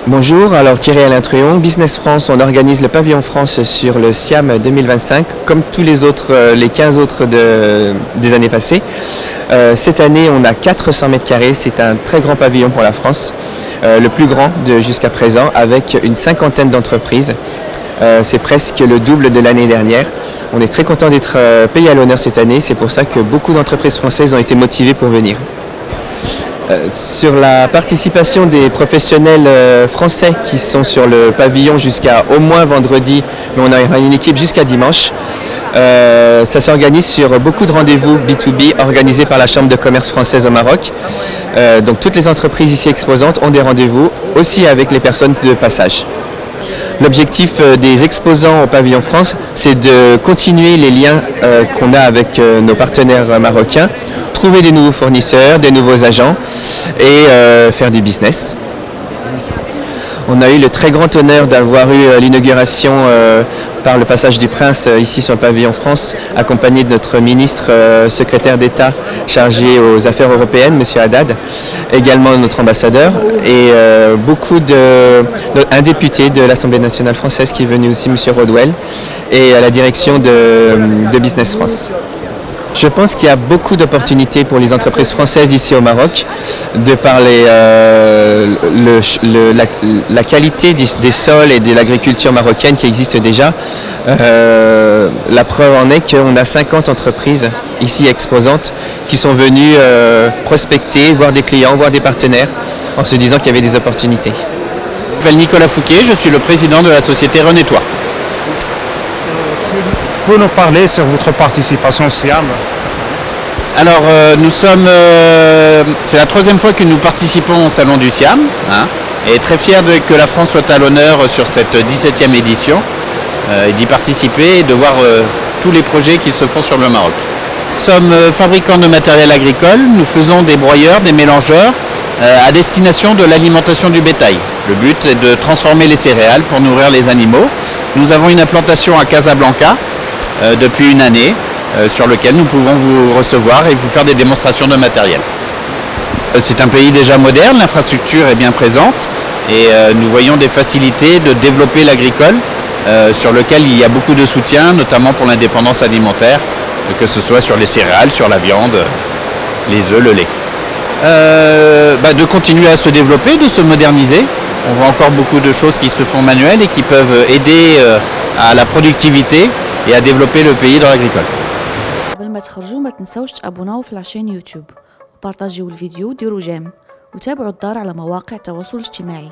Bonjour, alors Thierry Alain Tréon, Business France, on organise le pavillon France sur le SIAM 2025, comme tous les autres, les 15 autres des années passées. Cette année, on a 400 mètres carrés, c'est un très grand pavillon pour la France, le plus grand jusqu'à présent, avec une cinquantaine d'entreprises. C'est presque le double de l'année dernière. On est très content d'être payé à l'honneur cette année, c'est pour ça que beaucoup d'entreprises françaises ont été motivées pour venir. Sur la participation des professionnels français qui sont sur le pavillon jusqu'à au moins vendredi, mais on a une équipe jusqu'à dimanche. Ça s'organise sur beaucoup de rendez-vous B2B organisés par la Chambre de commerce française au Maroc. Donc toutes les entreprises ici exposantes ont des rendez-vous aussi avec les personnes de passage. L'objectif des exposants au pavillon France, c'est de continuer les liens qu'on a avec nos partenaires marocains, trouver des nouveaux fournisseurs, des nouveaux agents et faire du business. On a eu le très grand honneur d'avoir eu l'inauguration par le passage du Prince ici sur le pavillon France, accompagné de notre ministre secrétaire d'État chargé aux affaires européennes, M. Haddad, également notre ambassadeur et un député de l'Assemblée nationale française qui est venu aussi, M. Rodwell, et à la direction de Business France. Je pense qu'il y a beaucoup d'opportunités pour les entreprises françaises ici au Maroc, de par la qualité des sols et de l'agriculture marocaine qui existe déjà. La preuve en est qu'on a 50 entreprises ici exposantes qui sont venues prospecter, voir des clients, voir des partenaires, en se disant qu'il y avait des opportunités. Je m'appelle Nicolas Fouquet, je suis le président de la société Renettois. Vous pouvez nous parler sur votre participation au SIAM? Alors c'est la troisième fois que nous participons au salon du SIAM, et très fiers que la France soit à l'honneur sur cette 17e édition, et d'y participer et de voir tous les projets qui se font sur le Maroc. Nous sommes fabricants de matériel agricole, nous faisons des broyeurs, des mélangeurs à destination de l'alimentation du bétail. Le but est de transformer les céréales pour nourrir les animaux. Nous avons une implantation à Casablanca depuis une année, sur lequel nous pouvons vous recevoir et vous faire des démonstrations de matériel. C'est un pays déjà moderne, l'infrastructure est bien présente et nous voyons des facilités de développer l'agricole sur lequel il y a beaucoup de soutien, notamment pour l'indépendance alimentaire, que ce soit sur les céréales, sur la viande, les œufs, le lait. De continuer à se développer, de se moderniser. On voit encore beaucoup de choses qui se font manuelles et qui peuvent aider à la productivité et à développer le pays dans l'agricole. قبل ما تخرجوا ما تنسوش تابوناو في العشان يوتيوب وبارطاجيو الفيديو وديروا جيم وتابعوا الدار على مواقع التواصل الاجتماعي.